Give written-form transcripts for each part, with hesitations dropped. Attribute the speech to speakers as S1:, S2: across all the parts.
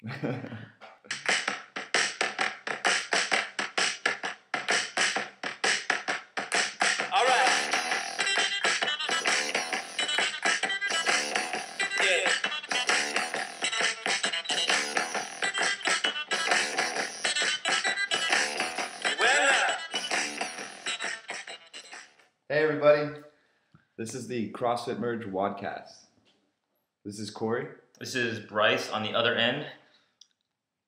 S1: All right. Yeah.
S2: Hey everybody, this is the CrossFit Merge WODcast. This is Corey.
S3: This is Bryce on the other end.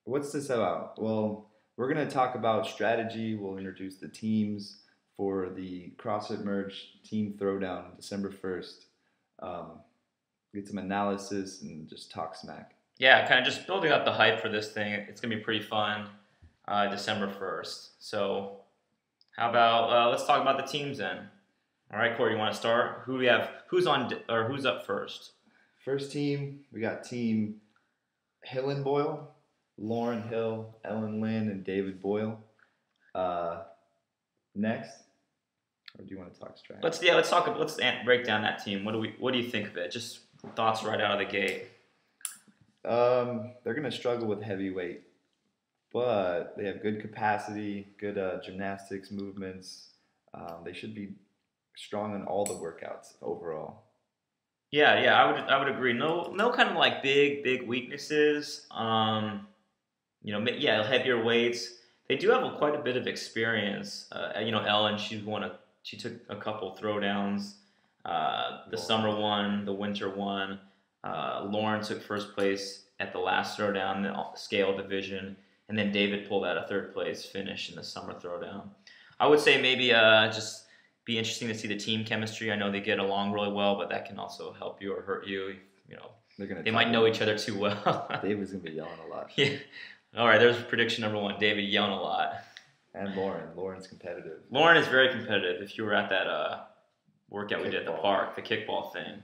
S2: What's this about? Well, we're going to talk about strategy. We'll introduce the teams for the CrossFit Merge Team Throwdown December 1st. Get some analysis and just talk smack.
S3: Yeah, kind of just building up the hype for this thing. It's going to be pretty fun, December 1st. So how about let's talk about the teams then. All right, Corey, you want to start? Who do we have? Who's up first?
S2: First team, we got Team Hill and Boyle, Lauren Hill, Ellen Lynn, and David Boyle. Next, or do you want to talk strategy?
S3: Let's break down that team. What do you think of it? Just thoughts right out of the gate.
S2: They're gonna struggle with heavyweight, but they have good capacity, good gymnastics movements. They should be strong in all the workouts overall.
S3: Yeah, I would agree. No kind of like big weaknesses. Heavier weights. They do have quite a bit of experience. Ellen, she took a couple throwdowns. The summer one, the winter one. Lauren took first place at the last throwdown, the scale division, and then David pulled out a third place finish in the summer throwdown. I would say maybe just be interesting to see the team chemistry. I know they get along really well, but that can also help you or hurt you. They might know each other too well.
S2: David's gonna be yelling a lot.
S3: Yeah. All right. There's prediction number one. David yelling a lot.
S2: And Lauren's competitive.
S3: Lauren is very competitive. If you were at that workout we did at the park, the kickball thing,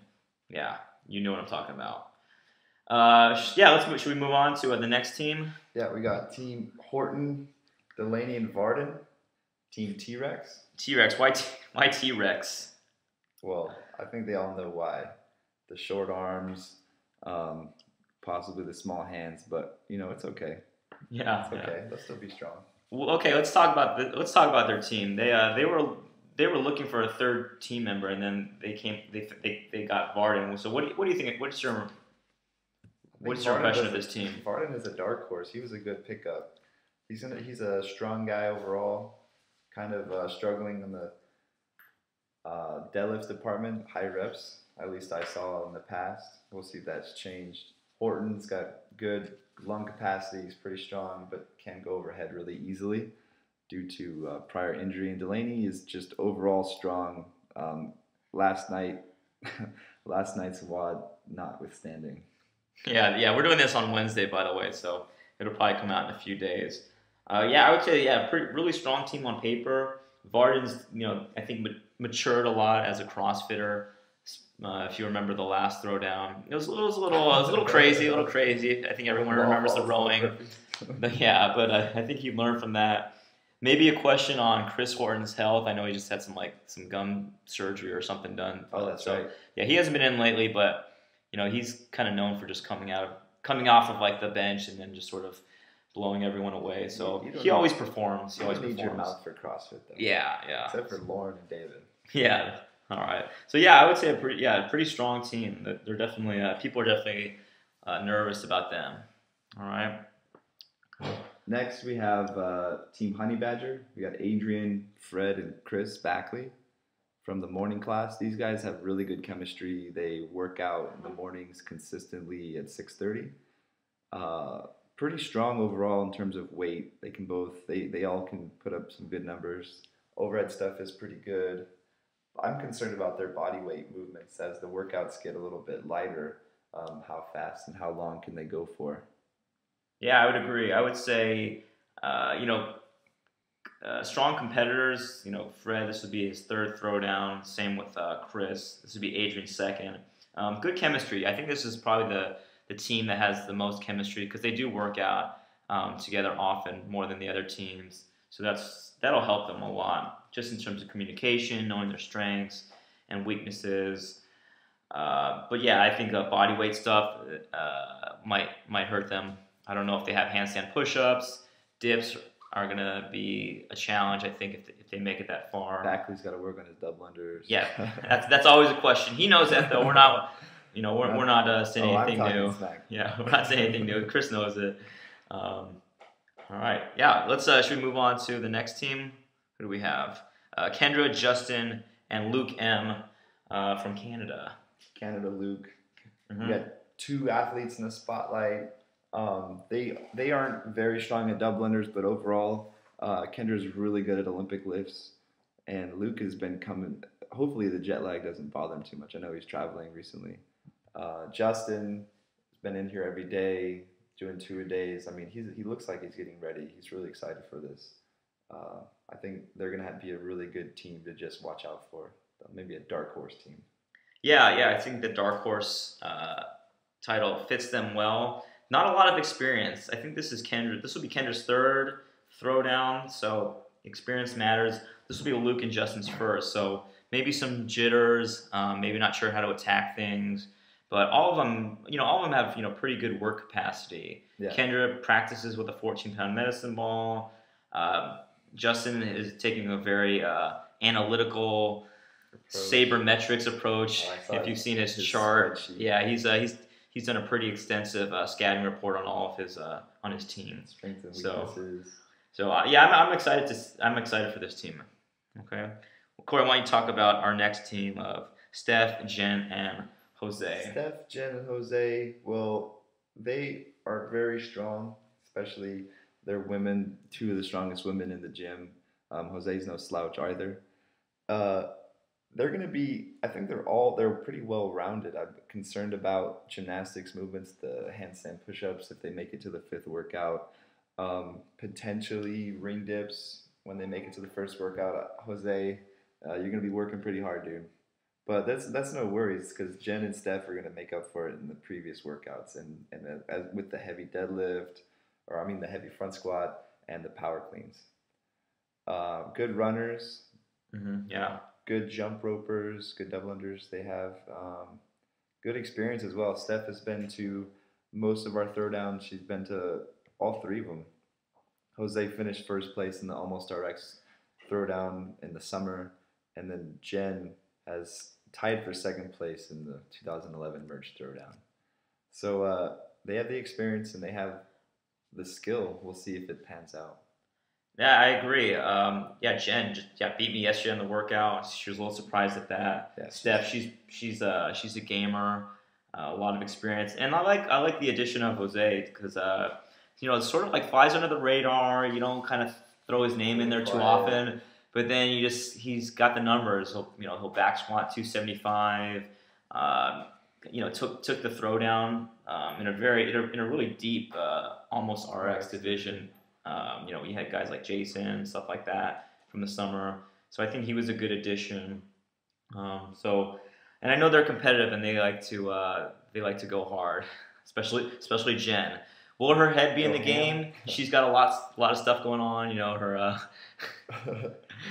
S3: yeah, you know what I'm talking about. Should we move on to the next team?
S2: Yeah, we got Team Horton, Delaney, and Varden. Team T-Rex.
S3: T-Rex. Why T-Rex?
S2: Well, I think they all know why. The short arms, possibly the small hands, but it's okay.
S3: Yeah,
S2: it's okay. They'll still be strong.
S3: Well, okay, let's talk about their team. They were looking for a third team member, and then they got Varden. So what do you think? What's your impression of this team?
S2: Varden is a dark horse. He was a good pickup. He's a strong guy overall. Kind of struggling in the deadlift department, high reps. At least I saw in the past. We'll see if that's changed. Horton's got good lung capacity. He's pretty strong, but can go overhead really easily due to prior injury. And Delaney is just overall strong. Last night's WOD notwithstanding.
S3: Yeah, we're doing this on Wednesday, by the way, so it'll probably come out in a few days. I would say, really strong team on paper. Varden's, I think matured a lot as a CrossFitter. If you remember the last throwdown, it was a little crazy. I think everyone remembers the rowing. But I think he learned from that. Maybe a question on Chris Horton's health. I know he just had some gum surgery or something done.
S2: Oh, that's right.
S3: Yeah, he hasn't been in lately, but he's kind of known for just coming off of the bench and then just sort of blowing everyone away. So he always performs.
S2: You always need your mouth for CrossFit, though.
S3: Yeah.
S2: Except for Lauren and David.
S3: Yeah. All right. So I would say a pretty strong team. They're definitely people are definitely nervous about them. All right.
S2: Next we have Team Honey Badger. We got Adrian, Fred, and Chris Backley from the morning class. These guys have really good chemistry. They work out in the mornings consistently at 6:30. Pretty strong overall in terms of weight. They all can put up some good numbers. Overhead stuff is pretty good. I'm concerned about their body weight movements as the workouts get a little bit lighter. How fast and how long can they go for?
S3: Yeah, I would agree. I would say, strong competitors. Fred, this would be his third throwdown. Same with Chris. This would be Adrian's second. Good chemistry. I think this is probably the team that has the most chemistry because they do work out together often, more than the other teams. So that'll help them a lot, just in terms of communication, knowing their strengths and weaknesses. I think body weight stuff might hurt them I don't know if they have handstand push-ups. Dips are going to be a challenge, I think, if they make it that far.
S2: Backley's got to work on his double unders.
S3: Yeah, that's always a question. He knows that, though. We're not, we're not saying anything new.
S2: Smack.
S3: Yeah, we're not saying anything new. Chris knows it. All right. Yeah, let's, should we move on to the next team? Who do we have? Kendra, Justin, and Luke M. From Canada.
S2: Canada, Luke.
S3: Mm-hmm.
S2: We got 2 athletes in the spotlight. They aren't very strong at double unders, but overall, Kendra's really good at Olympic lifts, and Luke has been coming. Hopefully, the jet lag doesn't bother him too much. I know he's traveling recently. Justin has been in here every day, doing 2-a-days. I mean, he looks like he's getting ready. He's really excited for this. I think they're gonna be a really good team to just watch out for. Maybe a dark horse team.
S3: Yeah, I think the dark horse title fits them well. Not a lot of experience. I think this will be Kendra's 3rd throwdown, so experience matters. This will be Luke and Justin's first, so maybe some jitters, maybe not sure how to attack things, but all of them have pretty good work capacity.
S2: Yeah.
S3: Kendra practices with a 14-pound medicine ball. Justin is taking a very analytical sabermetrics approach. If you've seen his chart, spreadsheet. Yeah, he's done a pretty extensive scouting report on all of his on his team.
S2: Strengths and weaknesses.
S3: I'm excited for this team. Okay, well, Corey, why don't you talk about our next team of Steph, Jen, and Jose?
S2: Steph, Jen, and Jose. Well, they are very strong, especially they're women. 2 of the strongest women in the gym. Jose's no slouch either. They're going to be, I think they're pretty well rounded. I'm concerned about gymnastics movements, the handstand push-ups, if they make it to the 5th workout. Potentially ring dips when they make it to the 1st workout. Jose, you're going to be working pretty hard, dude. But that's no worries, because Jen and Steph are going to make up for it in the previous workouts and with the heavy deadlift, the heavy front squat and the power cleans. Good runners.
S3: Mm-hmm. Yeah.
S2: Good jump ropers, good double unders. They have good experience as well. Steph has been to most of our throwdowns. She's been to all 3 of them. Jose finished 1st place in the Almost RX throwdown in the summer, and then Jen has tied for 2nd place in the 2011 merge throwdown. So they have the experience and they have the skill. We'll see if it pans out.
S3: Yeah, I agree. Jen beat me yesterday in the workout. She was a little surprised at that.
S2: Yeah,
S3: Steph, she's a gamer, a lot of experience, and I like the addition of Jose because it's sort of like flies under the radar. You don't kind of throw his name in there too often, but then he's got the numbers. He'll back squat 275. Took the throwdown in a really deep almost RX division. We had guys like Jason, stuff like that from the summer. So I think he was a good addition. And I know they're competitive and they like to go hard, especially Jen. Will her head be in the game? She's got a lot of stuff going on. Her.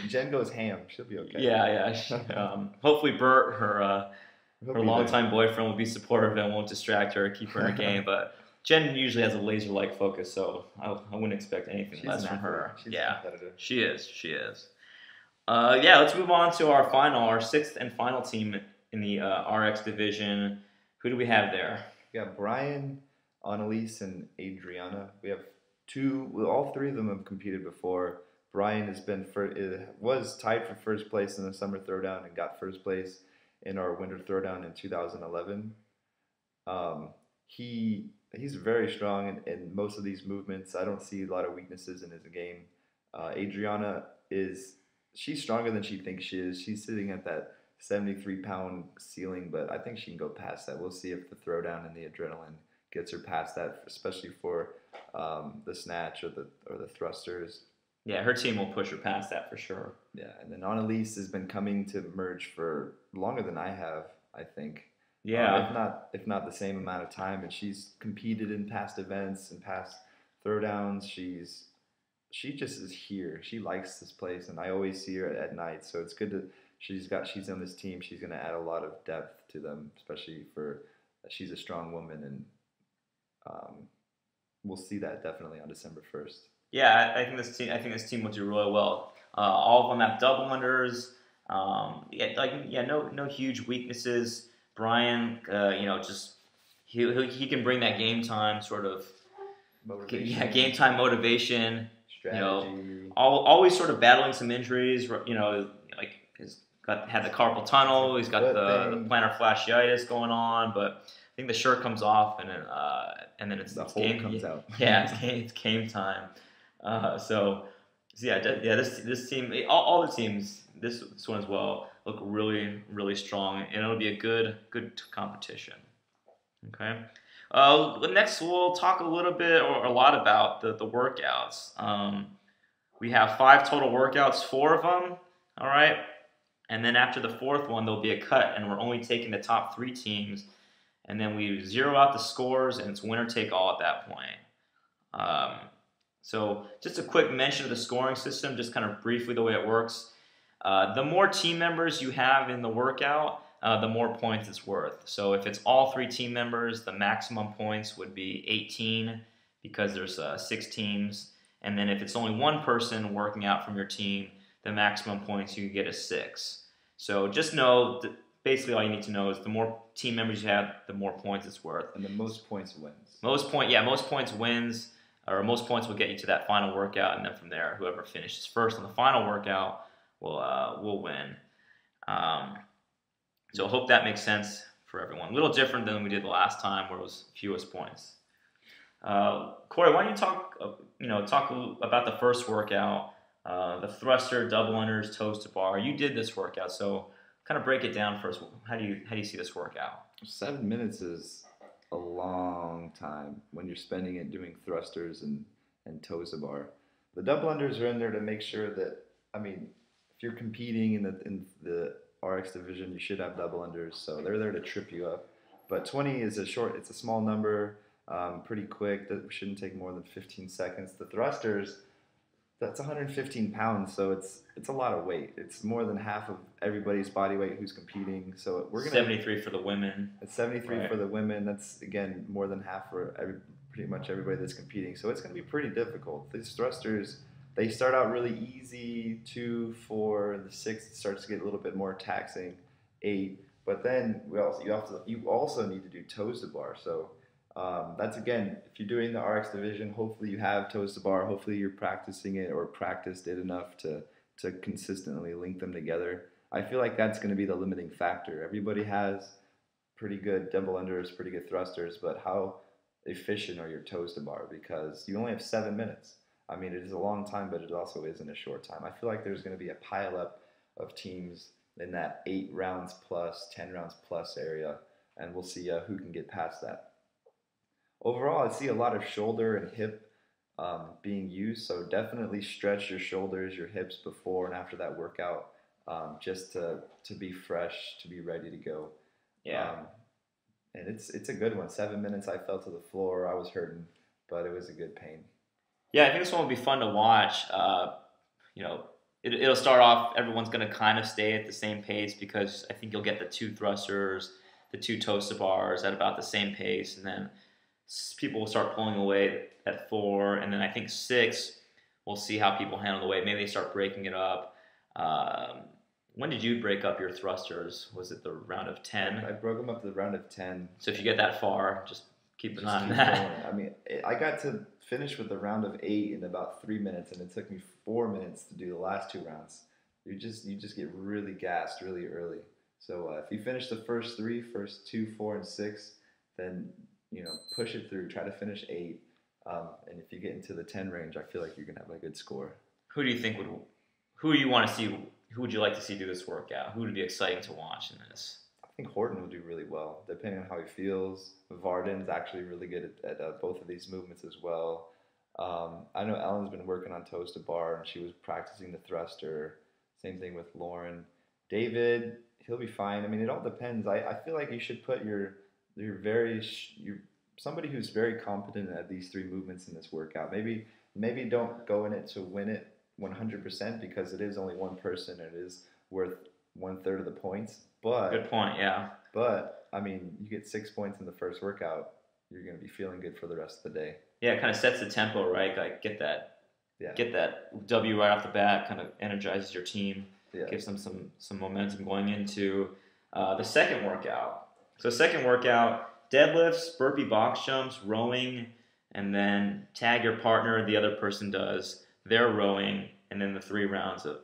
S2: Jen goes ham. She'll be okay.
S3: Yeah. Hopefully, Bert, her longtime boyfriend, will be supportive and won't distract her, keep her in her game. But Jen usually has a laser-like focus, so I wouldn't expect anything less from her.
S2: She's competitive.
S3: She is. Let's move on to our 6th and final team in the RX division. Who do we have there?
S2: We got Brian, Annalise, and Adriana. We have all 3 of them have competed before. Brian was tied for 1st place in the summer throwdown and got 1st place in our winter throwdown in 2011. He's very strong in most of these movements. I don't see a lot of weaknesses in his game. Adriana she's stronger than she thinks she is. She's sitting at that 73-pound ceiling, but I think she can go past that. We'll see if the throwdown and the adrenaline gets her past that, especially for the snatch or the thrusters.
S3: Yeah, her team will push her past that for sure.
S2: Yeah, and then Annalise has been coming to merge for longer than I have, I think.
S3: Yeah.
S2: If not the same amount of time, and she's competed in past events and past throwdowns. She just is here. She likes this place, and I always see her at night. So it's good that she's on this team. She's going to add a lot of depth to them, especially she's a strong woman, and we'll see that definitely on December 1st.
S3: Yeah, I think this team will do really well. All of them have double unders. No huge weaknesses. Brian, just he can bring that game time sort of
S2: Motivation.
S3: yeah, game time motivation.
S2: Strategy.
S3: Always sort of battling some injuries. Like had the carpal tunnel. He's got the plantar fasciitis going on, but I think the shirt comes off and then it's
S2: game comes out.
S3: Yeah, it's game time. This team, all the teams, this one as well, look really, really strong, and it'll be a good competition. Okay. Next, we'll talk a little bit or a lot about the workouts. We have 5 total workouts, 4 of them. All right. And then after the 4th one, there'll be a cut, and we're only taking the top 3 teams. And then we zero out the scores, and it's winner take all at that point. So just a quick mention of the scoring system, just kind of briefly the way it works. The more team members you have in the workout, the more points it's worth. So if it's all 3 team members, the maximum points would be 18 because there's 6 teams. And then if it's only one person working out from your team, the maximum points you get is 6. So just know that basically all you need to know is the more team members you have, the more points it's worth.
S2: And the most points wins.
S3: Most points wins, or most points will get you to that final workout, and then from there, whoever finishes first on the final workout will win. So I hope that makes sense for everyone. A little different than we did the last time, where it was fewest points. Corey, why don't you talk about the first workout, the thruster, double unders, toes to bar. You did this workout, so kind of break it down first. How do you see this workout? 7
S2: minutes is a long time when you're spending it doing thrusters and toes to bar. The double unders are in there to make sure that, if you're competing in the RX division, you should have double unders, so they're there to trip you up. But 20 is it's a small number, pretty quick. That shouldn't take more than 15 seconds. The thrusters, that's 115 pounds, so it's a lot of weight. It's more than half of everybody's body weight who's competing. So we're gonna
S3: 73 for the women.
S2: It's 73 for the women. That's again more than half for pretty much everybody that's competing. So it's gonna be pretty difficult. These thrusters, they start out really easy, 2, 4, the 6 starts to get a little bit more taxing, 8. But then you also need to do toes to bar. So that's again, if you're doing the RX division, hopefully you have toes to bar. Hopefully you're practicing it or practiced it enough to consistently link them together. I feel like that's going to be the limiting factor. Everybody has pretty good double unders, pretty good thrusters, but how efficient are your toes to bar? Because you only have 7 minutes. It is a long time, but it also isn't a short time. I feel like there's going to be a pile up of teams in that 8 rounds plus, 10 rounds plus area, and we'll see who can get past that. Overall, I see a lot of shoulder and hip being used, so definitely stretch your shoulders, your hips before and after that workout, just to be fresh, to be ready to go.
S3: Yeah.
S2: And it's a good one. 7 minutes, I fell to the floor. I was hurting, but it was a good pain.
S3: Yeah, I think this one will be fun to watch. It'll start off, everyone's going to kind of stay at the same pace because I think you'll get the 2 thrusters, the 2 toes to bars at about the same pace, and then people will start pulling away at 4, and then I think 6, we'll see how people handle the weight. Maybe they start breaking it up. When did you break up your thrusters? Was it the round of 10?
S2: I broke them up to the round of 10.
S3: So if you get that far, just keep an eye on that.
S2: I got to finish with the round of 8 in about 3 minutes, and it took me 4 minutes to do the last 2 rounds. You just get really gassed really early. So if you finish the first 2, 4, and 6, then push it through. Try to finish 8, and if you get into the 10 range, I feel like you're gonna have a good score.
S3: Who do you think who do you want to see? Who would you like to see do this workout? Who would be exciting to watch in this?
S2: I think Horton will do really well, depending on how he feels. Varden's actually really good at both of these movements as well. I know Ellen's been working on toes to bar, and she was practicing the thruster. Same thing with Lauren. David, he'll be fine. It all depends. I feel like you should put somebody who's very competent at these 3 movements in this workout. Maybe don't go in it to win it 100% because it is only one person and it is worth 1/3 of the points. But
S3: good point, yeah.
S2: But you get 6 points in the first workout. you're going to be feeling good for the rest of the day.
S3: Yeah, it kind of sets the tempo, right? Like get that W right off the bat, kind of energizes your team, gives them some momentum going into the second workout. So second workout, deadlifts, burpee box jumps, rowing, and then tag your partner, the other person does their rowing, and then the 3 rounds of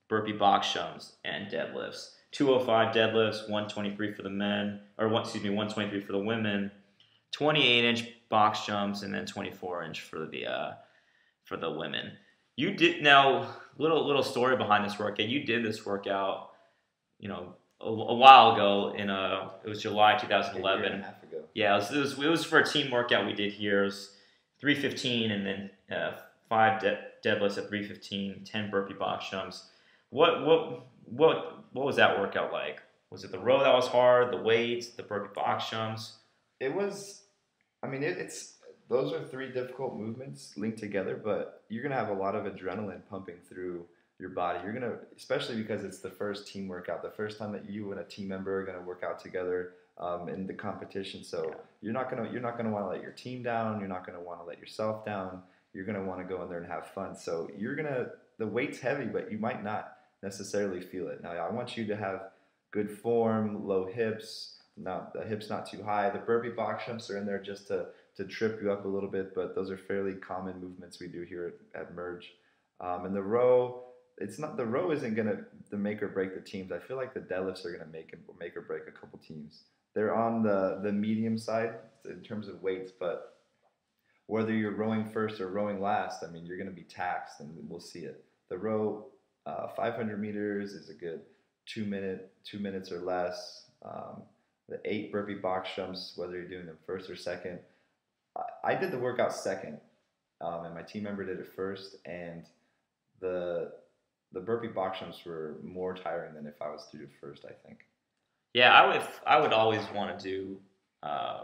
S3: burpee box jumps and deadlifts. 205 deadlifts, 123 for the men, or 123 for the women, 28-inch box jumps, and then 24-inch for the women. You did now little story behind this workout. You did this workout, a while ago it was July 2011.
S2: A year and a half ago.
S3: Yeah, it was for a team workout we did here. It was 315 and then 5 deadlifts at 315, 10 burpee box jumps. What was that workout like? Was it the row that was hard, the weights, the burpee box jumps?
S2: It was. I mean, it's those are 3 difficult movements linked together, but you're gonna have a lot of adrenaline pumping through your body. You're gonna, especially because it's the first team workout, the first time that you and a team member are gonna work out together in the competition. So you're not gonna want to let your team down. You're not gonna want to let yourself down. You're gonna want to go in there and have fun. So the weight's heavy, but you might not necessarily feel it. Now I want you to have good form, low hips. Now the hips not too high. The burpee box jumps are in there just to trip you up a little bit, but those are fairly common movements we do here at Merge. And the row, the row isn't gonna make or break the teams. I feel like the deadlifts are gonna make or break a couple teams. They're on the medium side in terms of weights, but whether you're rowing first or rowing last, I mean, you're gonna be taxed, and we'll see it. The row, 500 meters is a good 2 minutes or less. The 8 burpee box jumps, whether you're doing them first or second. I did the workout second, and my team member did it first, and the burpee box jumps were more tiring than if I was to do it first, I think.
S3: Yeah, I would always want to do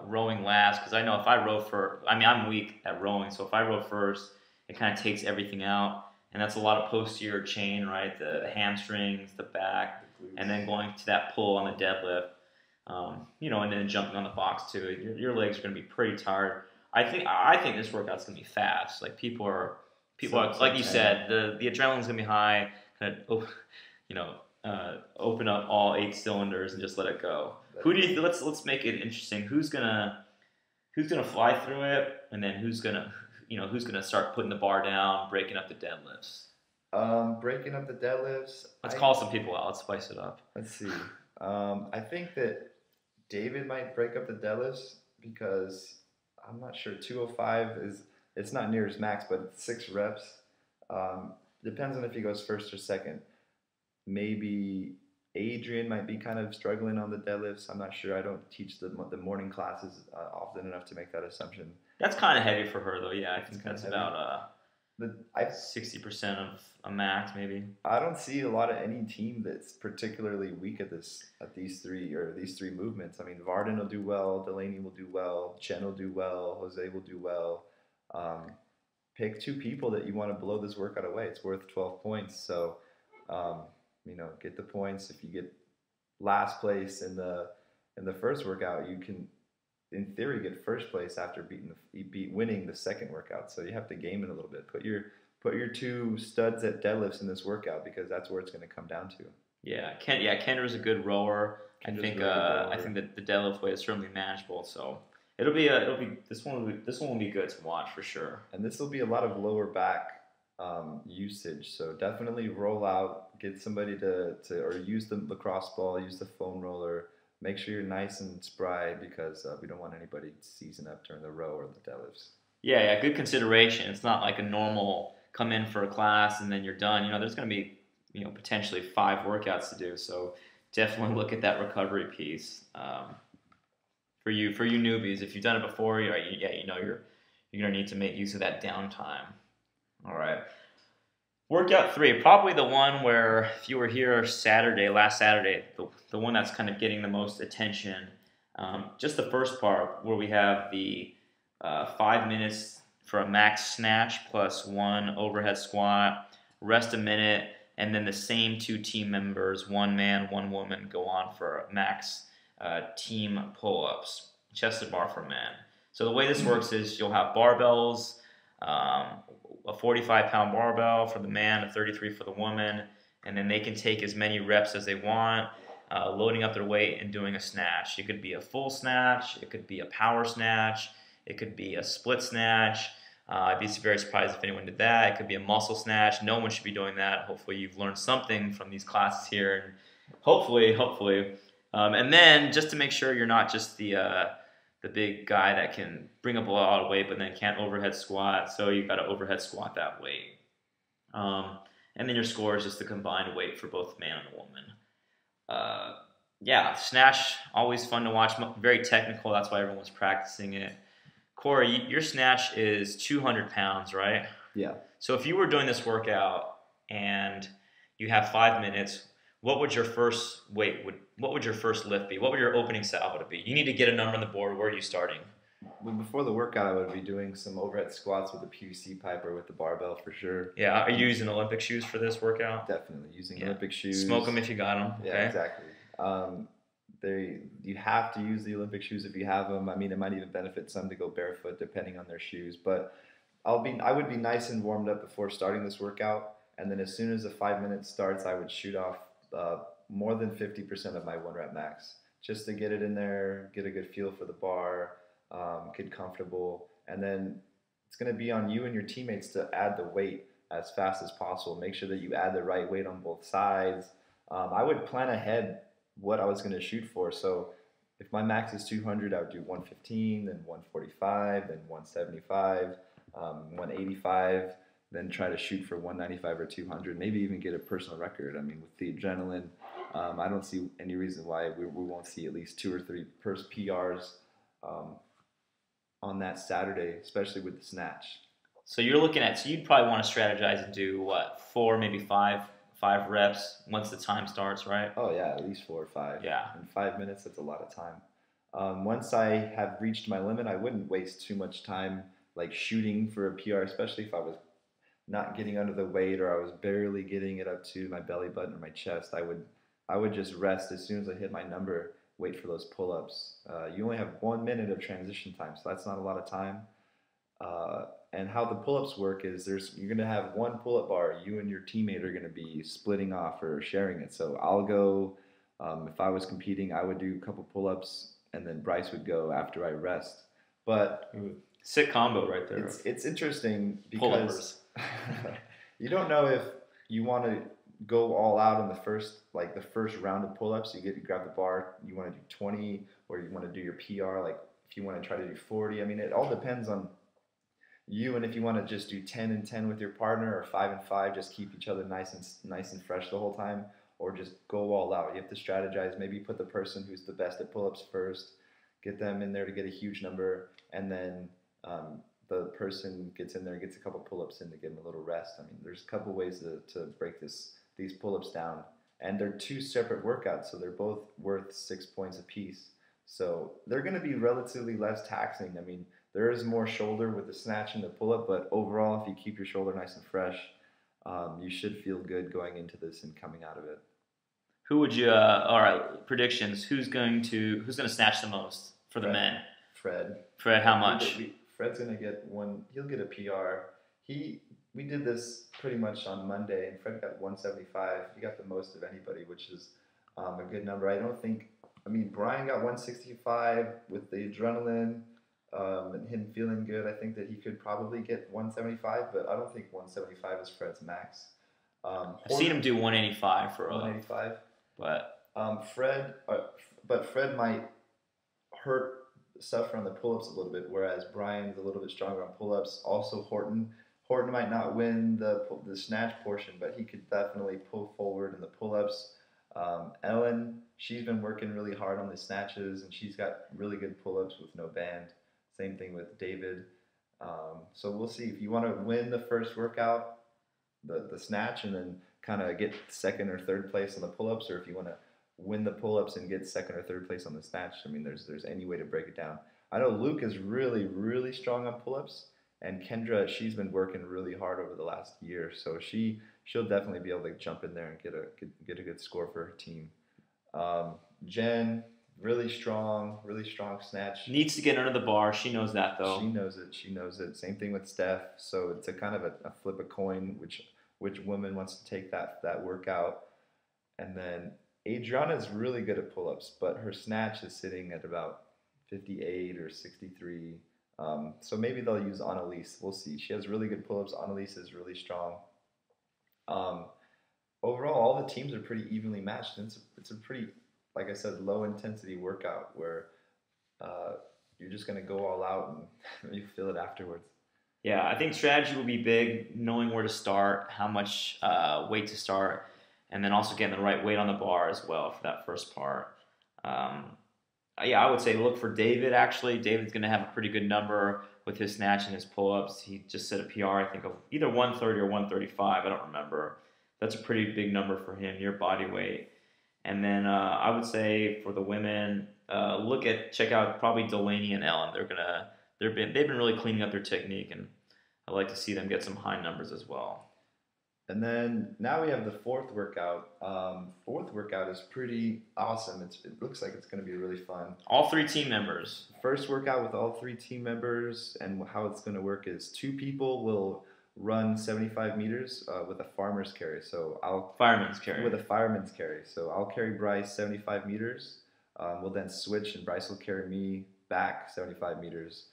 S3: rowing last, because I know if I row first, I mean, I'm weak at rowing, so if I row first, it kind of takes everything out, and that's a lot of posterior chain, right? The hamstrings, the back, and then going to that pull on the deadlift. And then jumping on the box too. Your legs are going to be pretty tired. I think this workout's going to be fast. Like people are like you said, the adrenaline's going to be high. Kind of, open up all 8 cylinders and just let it go. Who do you? Let's make it interesting. Who's gonna fly through it, and then who's gonna start putting the bar down, breaking up the deadlifts.
S2: Breaking up the deadlifts.
S3: Let's call some people out. Let's spice it up.
S2: Let's see. I think that David might break up the deadlifts because I'm not sure. 205 it's not near his max, but it's 6 reps. Depends on if he goes first or second. Maybe Adrian might be kind of struggling on the deadlifts. I'm not sure. I don't teach the morning classes often enough to make that assumption.
S3: That's kind of heavy for her, though. Yeah, I think that's about 60% of a max, maybe.
S2: I don't see a lot of any team that's particularly weak at these three movements. I mean, Varden will do well, Delaney will do well, Chen will do well, Jose will do well. Pick 2 people that you want to blow this workout away. It's worth 12 points. So, get the points. If you get last place in the first workout, you can, in theory, get first place after winning the second workout. So you have to game it a little bit. Put your 2 studs at deadlifts in this workout, because that's where it's going to come down to.
S3: Yeah, Kendra's a good rower. I think that the deadlift weight is certainly manageable. So this one will be good to watch for sure.
S2: And this will be a lot of lower back usage. So definitely roll out, get somebody or use the lacrosse ball, use the foam roller. Make sure you're nice and spry, because we don't want anybody seizing up during the row or the deadlifts.
S3: Yeah, good consideration. It's not like a normal come in for a class and then you're done. There's going to be potentially 5 workouts to do. So definitely look at that recovery piece. For you newbies, if you've done it before, you're going to need to make use of that downtime. All right. Workout 3, probably the one where, if you were here last Saturday, the one that's kind of getting the most attention. Just the first part, where we have the 5 minutes for a max snatch plus 1 overhead squat, rest a minute, and then the same 2 team members, 1 man, 1 woman, go on for max team pull-ups, chest to bar for men. So the way this works is you'll have barbells, a 45-pound barbell for the man, a 33 for the woman, and then they can take as many reps as they want, loading up their weight and doing a snatch. It could be a full snatch, it could be a power snatch, it could be a split snatch. I'd be very surprised if anyone did that. It could be a muscle snatch. No one should be doing that. Hopefully you've learned something from these classes here, and hopefully. And then just to make sure you're not just the big guy that can bring up a lot of weight but then can't overhead squat, so you've got to overhead squat that weight. And then your score is just the combined weight for both the man and the woman. Yeah, snatch, always fun to watch, very technical, that's why everyone's practicing it. Corey, your snatch is 200 pounds, right?
S2: Yeah.
S3: So if you were doing this workout and you have 5 minutes, what would your first lift be? What would your opening salvo be? You need to get a number on the board. Where are you starting?
S2: Well, before the workout, I would be doing some overhead squats with the PVC pipe or with the barbell for sure.
S3: Yeah, are you using Olympic shoes for this workout?
S2: Definitely using Olympic shoes.
S3: Smoke them if you got them. Okay?
S2: Yeah, exactly. You have to use the Olympic shoes if you have them. I mean, it might even benefit some to go barefoot depending on their shoes. But I would be nice and warmed up before starting this workout, and then as soon as the 5 minutes starts, I would shoot off more than 50% of my 1 rep max, just to get it in there, get a good feel for the bar, get comfortable, and then it's going to be on you and your teammates to add the weight as fast as possible. Make sure that you add the right weight on both sides. I would plan ahead what I was going to shoot for. So if my max is 200, I would do 115, then 145, then 175, 185, then try to shoot for 195 or 200, maybe even get a personal record. I mean, with the adrenaline, I don't see any reason why we won't see at least 2 or 3 PRs on that Saturday, especially with the snatch.
S3: So you'd probably want to strategize and do what, 4, maybe 5 reps once the time starts, right?
S2: Oh yeah, at least 4 or 5.
S3: Yeah.
S2: In 5 minutes, that's a lot of time. Once I have reached my limit, I wouldn't waste too much time like shooting for a PR, especially if I was not getting under the weight or I was barely getting it up to my belly button or my chest. I would just rest as soon as I hit my number, wait for those pull-ups. You only have 1 minute of transition time, so that's not a lot of time. And how the pull-ups work is you're going to have 1 pull-up bar. You and your teammate are going to be splitting off or sharing it. So I'll go, if I was competing, I would do a couple pull-ups, and then Bryce would go after I rest. But
S3: sick combo right there.
S2: It's interesting because you don't know if you want to go all out in the first round of pull-ups. You grab the bar, you want to do 20, or you want to do your PR, like if you want to try to do 40. I mean, it all depends on you, and if you want to just do 10 and 10 with your partner, or 5 and 5, just keep each other nice and fresh the whole time, or just go all out. You have to strategize. Maybe put the person who's the best at pull-ups first, get them in there to get a huge number, and then the person gets in there and gets a couple pull-ups in to give them a little rest. I mean, there's a couple ways to break these pull-ups down, and they're 2 separate workouts, so they're both worth 6 points apiece. So they're going to be relatively less taxing. I mean, there is more shoulder with the snatch and the pull-up, but overall, if you keep your shoulder nice and fresh, you should feel good going into this and coming out of it.
S3: Who would you? All right, predictions. Who's going to snatch the most for the men?
S2: Fred.
S3: Fred, how much?
S2: Fred's going to get 1. He'll get a PR. We did this pretty much on Monday, and Fred got 175. He got the most of anybody, which is a good number. Brian got 165 with the adrenaline and him feeling good. I think that he could probably get 175, but I don't think 175 is Fred's max.
S3: I've seen him do 185 for
S2: 185.
S3: But
S2: Fred might suffer on the pull-ups a little bit, whereas Brian's a little bit stronger on pull-ups. Also, Horton might not win the snatch portion, but he could definitely pull forward in the pull-ups. Ellen, she's been working really hard on the snatches, and she's got really good pull-ups with no band. Same thing with David. So we'll see. If you want to win the first workout, the snatch, and then kind of get 2nd or 3rd place on the pull-ups, or if you want to win the pull-ups and get 2nd or 3rd place on the snatch, I mean, there's any way to break it down. I know Luke is really, really strong on pull-ups, and Kendra, she's been working really hard over the last year, so she'll definitely be able to jump in there and get a good score for her team. Jen, really strong snatch.
S3: Needs to get under the bar. She knows that though.
S2: She knows it. She knows it. Same thing with Steph. So it's a kind of a flip a coin, which woman wants to take that workout. And then Adriana is really good at pull-ups, but her snatch is sitting at about 58 or 63. So maybe they'll use Annalise. We'll see. She has really good pull-ups. Annalise is really strong. Um, Overall, all the teams are pretty evenly matched. And it's a pretty, like I said, low intensity workout where uh, you're just going to go all out and you feel it afterwards.
S3: Yeah, I think strategy will be big, knowing where to start, how much weight to start, and then also getting the right weight on the bar as well for that first part. Um, yeah, I would say look for David, actually. David's going to have a pretty good number with his snatch and his pull-ups. He just set a PR, I think, of either 130 or 135. I don't remember. That's a pretty big number for him, your body weight. And then I would say for the women, check out probably Delaney and Ellen. They've been really cleaning up their technique, and I'd like to see them get some high numbers as well.
S2: And then now we have the fourth workout. Fourth workout is pretty awesome. It looks like it's going to be really fun.
S3: All 3 team members.
S2: First workout with all 3 team members, and how it's going to work is 2 people will run 75 meters with a farmer's carry.
S3: Fireman's carry.
S2: With a fireman's carry. So I'll carry Bryce 75 meters. We'll then switch, and Bryce will carry me back 75 meters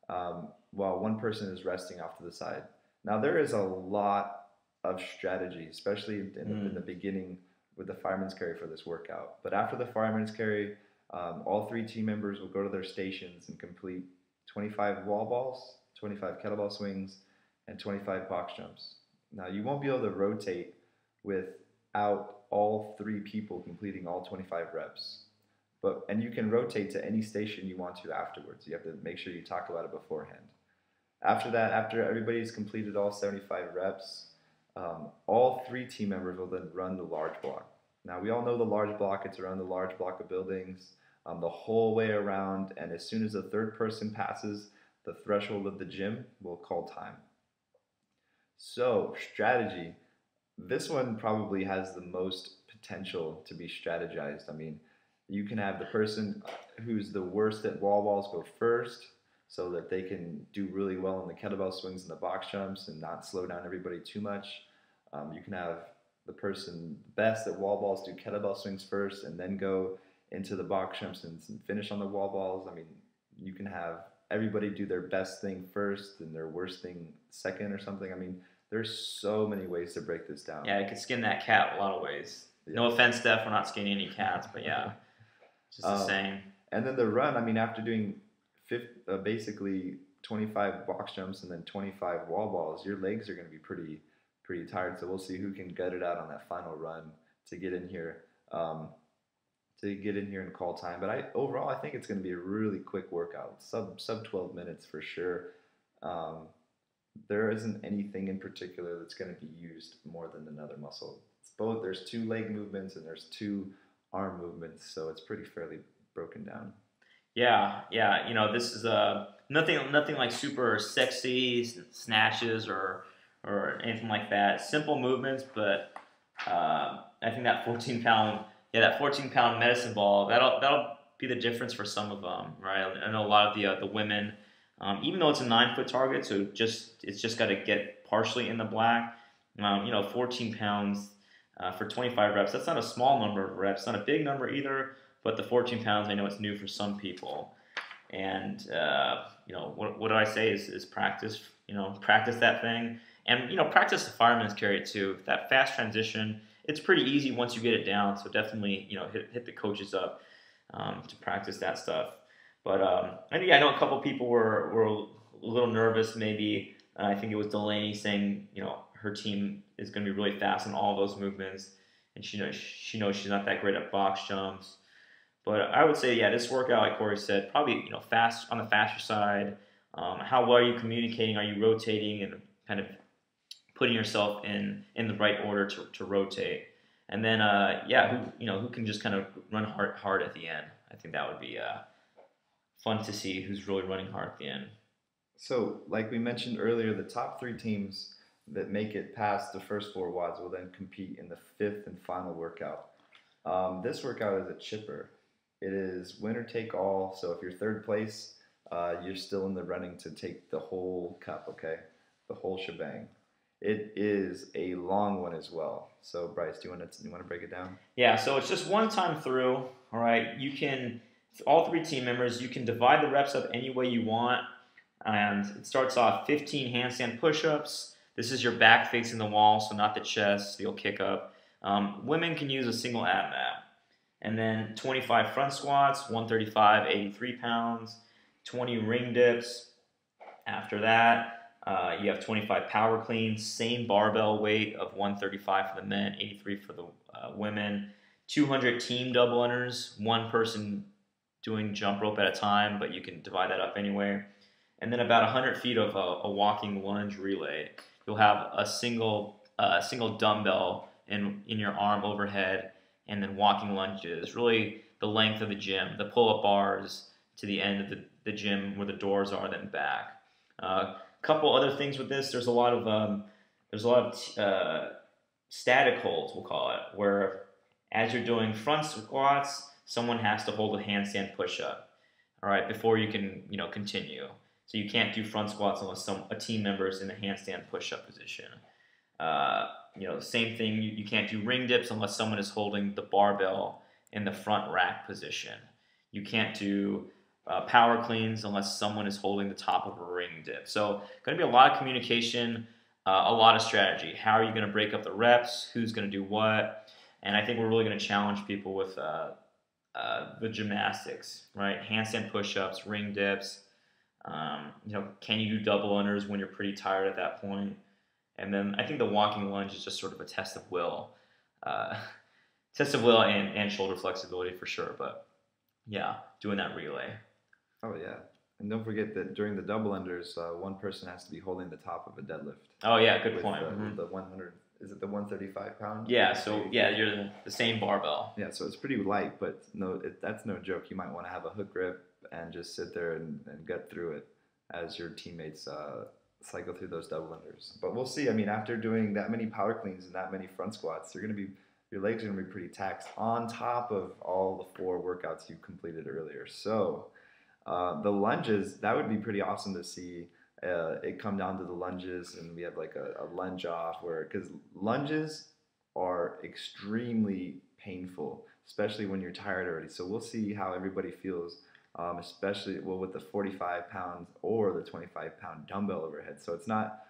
S2: while one person is resting off to the side. Now, there is a lot of strategy, especially in the beginning with the fireman's carry for this workout. But after the fireman's carry, all 3 team members will go to their stations and complete 25 wall balls, 25 kettlebell swings, and 25 box jumps. Now, you won't be able to rotate without all 3 people completing all 25 reps. And you can rotate to any station you want to afterwards. You have to make sure you talk about it beforehand. After that, after everybody's completed all 75 reps, all 3 team members will then run the large block. Now, we all know the large block. It's around the large block of buildings the whole way around, and as soon as the 3rd person passes the threshold of the gym, we'll call time. So, strategy. This one probably has the most potential to be strategized. I mean, you can have the person who's the worst at wall balls go first so that they can do really well in the kettlebell swings and the box jumps and not slow down everybody too much. You can have the person best at wall balls do kettlebell swings first and then go into the box jumps and finish on the wall balls. I mean, you can have everybody do their best thing first and their worst thing second or something. I mean, there's so many ways to break this down.
S3: Yeah, you could skin that cat a lot of ways. Yeah. No offense, Steph, we're not skinning any cats, but yeah, just the same.
S2: And then the run, I mean, after doing basically 25 box jumps and then 25 wall balls, your legs are going to be pretty tired. So we'll see who can gut it out on that final run to get in here. And call time. But overall, I think it's going to be a really quick workout, sub 12 minutes for sure. There isn't anything in particular that's going to be used more than another muscle. There's 2 leg movements and there's 2 arm movements, so it's pretty fairly broken down.
S3: Yeah. You know, this is nothing like super sexy snatches or anything like that. Simple movements, but I think that 14-pound medicine ball that'll be the difference for some of them, right? I know a lot of the women, even though it's a 9-foot target, so it's just got to get partially in the black. 14 pounds for 25 reps. That's not a small number of reps. Not a big number either. But the 14 pounds, I know it's new for some people. And what do I say is practice. Practice that thing, and practice the fireman's carry too. That fast transition. It's pretty easy once you get it down, so definitely, hit the coaches up to practice that stuff. But I know a couple of people were a little nervous maybe. I think it was Delaney saying, her team is going to be really fast in all those movements, and she knows she's not that great at box jumps. But I would say, this workout, like Corey said, probably, fast on the faster side. How well are you communicating? Are you rotating and kind of putting yourself in the right order to rotate? And then, who can just kind of run hard at the end? I think that would be fun to see who's really running hard at the end.
S2: So, like we mentioned earlier, the top 3 teams that make it past the first 4 WODs will then compete in the 5th and final workout. This workout is a chipper. It is winner take all. So if you're third place, you're still in the running to take the whole cup, okay? The whole shebang. It is a long one as well. So Bryce, do you want to break it down?
S3: Yeah, so it's just one time through. All right, you can all three team members. You can divide the reps up any way you want, and it starts off 15 handstand push-ups. This is your back facing the wall, so not the chest. You'll kick up. Women can use a single ab mat, and then 25 front squats, 135, 83 pounds, 20 ring dips. After that. You have 25 power cleans, same barbell weight of 135 for the men, 83 for the women, 200 team double unders, one person doing jump rope at a time, but you can divide that up anywhere. And then about 100 feet of a walking lunge relay. You'll have a single dumbbell in your arm overhead, and then walking lunges, really the length of the gym, the pull-up bars to the end of the gym where the doors are, then back. Couple other things with this. There's a lot of static holds, we'll call it, where as you're doing front squats, someone has to hold a handstand push-up, all right, before you can continue. So you can't do front squats unless a team member is in the handstand push-up position. Same thing. You can't do ring dips unless someone is holding the barbell in the front rack position. You can't do power cleans unless someone is holding the top of a ring dip. So going to be a lot of communication, a lot of strategy. How are you going to break up the reps? Who's going to do what? And I think we're really going to challenge people with the gymnastics, right? Handstand push-ups, ring dips. Can you do double unders when you're pretty tired at that point? And then I think the walking lunge is just sort of a test of will. And shoulder flexibility for sure. But yeah, doing that relay.
S2: Oh, yeah. And don't forget that during the double unders, one person has to be holding the top of a deadlift.
S3: Oh, yeah, good point.
S2: With the 100, is it the 135 pound?
S3: Yeah, so yeah, you're the same barbell.
S2: Yeah, so it's pretty light, but that's no joke. You might want to have a hook grip and just sit there and get through it as your teammates cycle through those double unders. But we'll see. I mean, after doing that many power cleans and that many front squats, your legs are going to be pretty taxed on top of all the 4 workouts you completed earlier. So the lunges, that would be pretty awesome to see it come down to the lunges, and we have like a lunge off because lunges are extremely painful, especially when you're tired already. So we'll see how everybody feels, especially with the 45 pounds or the 25 pound dumbbell overhead. So it's not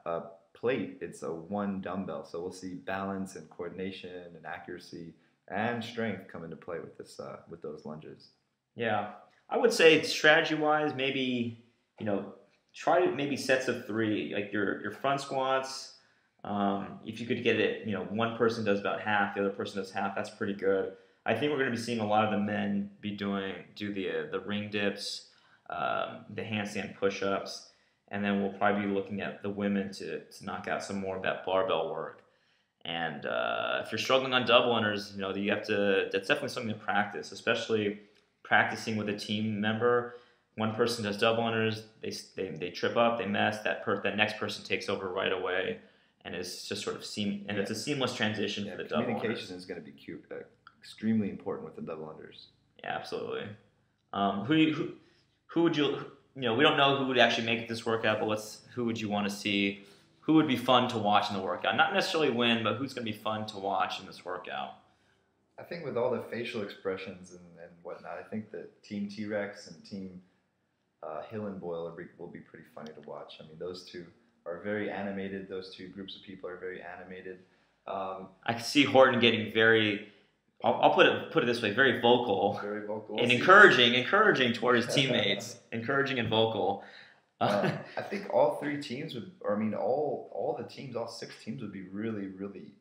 S2: a plate, it's a one dumbbell. So we'll see balance and coordination and accuracy and strength come into play with this with those lunges.
S3: Yeah, I would say strategy-wise, maybe try maybe sets of 3, like your front squats. If you could get it, one person does about half, the other person does half. That's pretty good. I think we're going to be seeing a lot of the men do the ring dips, the handstand push-ups, and then we'll probably be looking at the women to knock out some more of that barbell work. And if you're struggling on double unders, you have to. That's definitely something to practice, especially practicing with a team member. One person does double unders, they trip up, they mess. That next person takes over right away, and it's just sort of it's a seamless transition for the double unders.
S2: Communication is going to be extremely important with the double unders.
S3: Yeah, absolutely. Who would you? We don't know who would actually make this workout, but who would you want to see? Who would be fun to watch in the workout? Not necessarily win, but who's going to be fun to watch in this workout?
S2: I think with all the facial expressions and whatnot, I think that Team T-Rex and Team Hill and Boyle will be pretty funny to watch. I mean, those two are very animated. Those two groups of people are very animated.
S3: I can see Horton getting very, I'll put it this way, very vocal.
S2: Very vocal.
S3: And encouraging toward his teammates. Encouraging and vocal.
S2: I think all 3 teams all the teams, all 6 teams would be really, really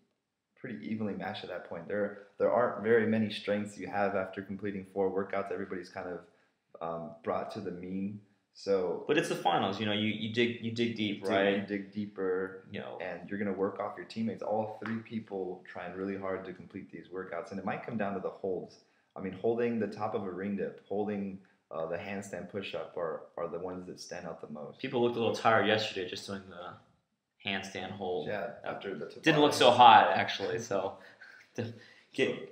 S2: pretty evenly matched at that point. There aren't very many strengths you have after completing 4 workouts. Everybody's kind of brought to the mean. So,
S3: but it's the finals. You dig deep, right?
S2: You dig deeper, and you're gonna work off your teammates. All 3 people trying really hard to complete these workouts, and it might come down to the holds. I mean, holding the top of a ring dip, holding the handstand push-up are the ones that stand out the most.
S3: People looked a little tired yesterday just doing the handstand hold.
S2: Yeah, after the
S3: didn't look so hot actually. So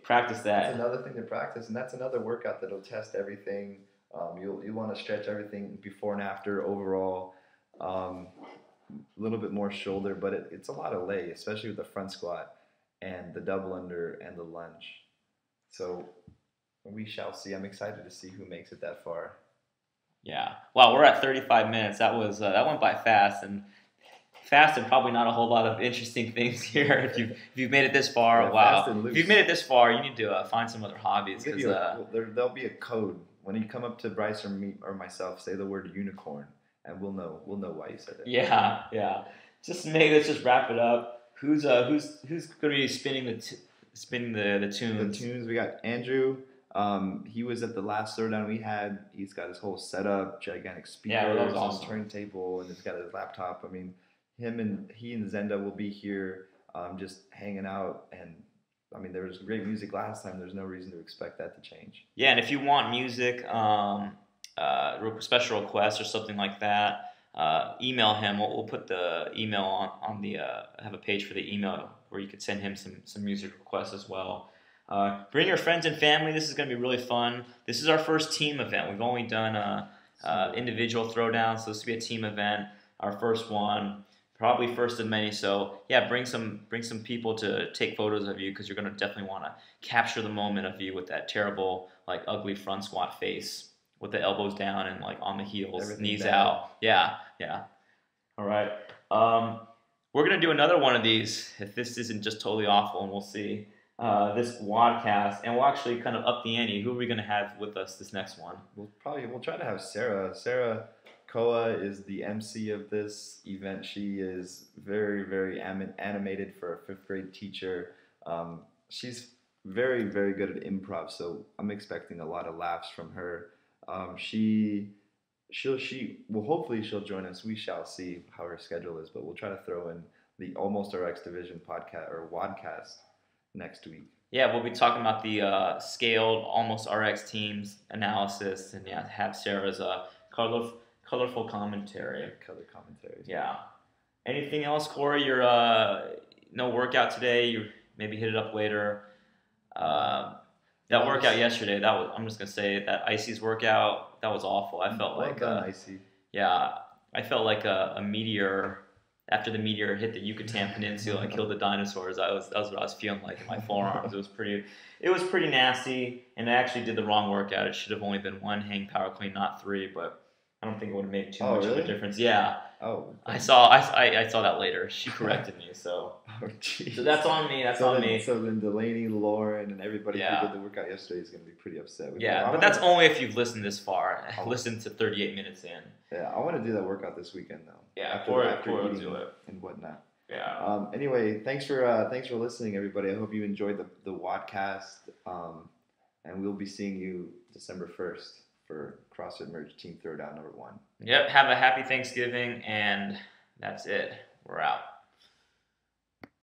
S3: Practice that.
S2: That's another thing to practice, and that's another workout that'll test everything. You'll want to stretch everything before and after overall. A little bit more shoulder, but it's a lot of lay, especially with the front squat and the double under and the lunge. So we shall see. I'm excited to see who makes it that far.
S3: Yeah. Wow, we're at 35 minutes. That went by fast and probably not a whole lot of interesting things here. If you've made it this far,
S2: Yeah,
S3: wow. If you've made it this far, you need to find some other hobbies.
S2: There'll be a code when you come up to Bryce or me or myself. Say the word unicorn, and we'll know why you said it.
S3: Yeah. Let's just wrap it up. Who's going to be spinning the tunes?
S2: The tunes, we got Andrew. He was at the last Throwdown we had. He's got his whole setup, gigantic speakers,
S3: that was awesome.
S2: Turntable, and he's got his laptop. I mean, he and Zenda will be here, just hanging out. And I mean, there was great music last time. There's no reason to expect that to change.
S3: Yeah, and if you want music, special requests or something like that, email him. We'll put the email on the have a page for the email where you could send him some music requests as well. Bring your friends and family. This is going to be really fun. This is our first team event. We've only done individual throwdowns, so this will be a team event. Our first one, probably first of many. So yeah, bring some people to take photos of you because you're going to definitely want to capture the moment of you with that terrible, like, ugly front squat face with the elbows down and like on the heels,
S2: Everything
S3: knees
S2: bad.
S3: out. Yeah. All right. We're going to do another one of these if this isn't just totally awful, and we'll see. This WODcast, and we'll actually kind of up the ante. Who are we going to have with us this next one?
S2: We'll try to have Sarah. Sarah Koa is the MC of this event. She is very, very animated for a 5th grade teacher. She's very, very good at improv, so I'm expecting a lot of laughs from her. Hopefully she'll join us. We shall see how her schedule is, but we'll try to throw in the Almost RX Division podcast or WODcast next week.
S3: Yeah, we'll be talking about the scaled Almost RX teams analysis, and yeah, have Sarah's colorful commentary.
S2: Color commentary.
S3: Yeah. Anything else, Corey? You're no workout today. You maybe hit it up later. That workout yesterday. I'm just gonna say that Icy's workout. That was awful. I felt like
S2: Icy.
S3: Yeah, I felt like a meteor. After the meteor hit the Yucatan Peninsula and killed the dinosaurs, that was what I was feeling like in my forearms. It was pretty nasty, and I actually did the wrong workout. It should have only been 1 hang power clean, not 3, but I don't think it would have made too much of a difference. Yeah.
S2: Oh.
S3: I saw that later. She corrected me, so.
S2: Oh, geez.
S3: So that's on me. On me.
S2: So then Delaney, Lauren, and everybody who did the workout yesterday is going to be pretty upset with me.
S3: But that's only if you've listened this far. Listen to 38 minutes in.
S2: Yeah, I want to do that workout this weekend though.
S3: Yeah,
S2: after
S3: eating do it
S2: and whatnot.
S3: Yeah.
S2: Anyway, thanks for listening, everybody. I hope you enjoyed the WODcast, and we'll be seeing you December 1st for CrossFit Merge Team Throwdown #1.
S3: Yep. Have a happy Thanksgiving, and that's it. We're out.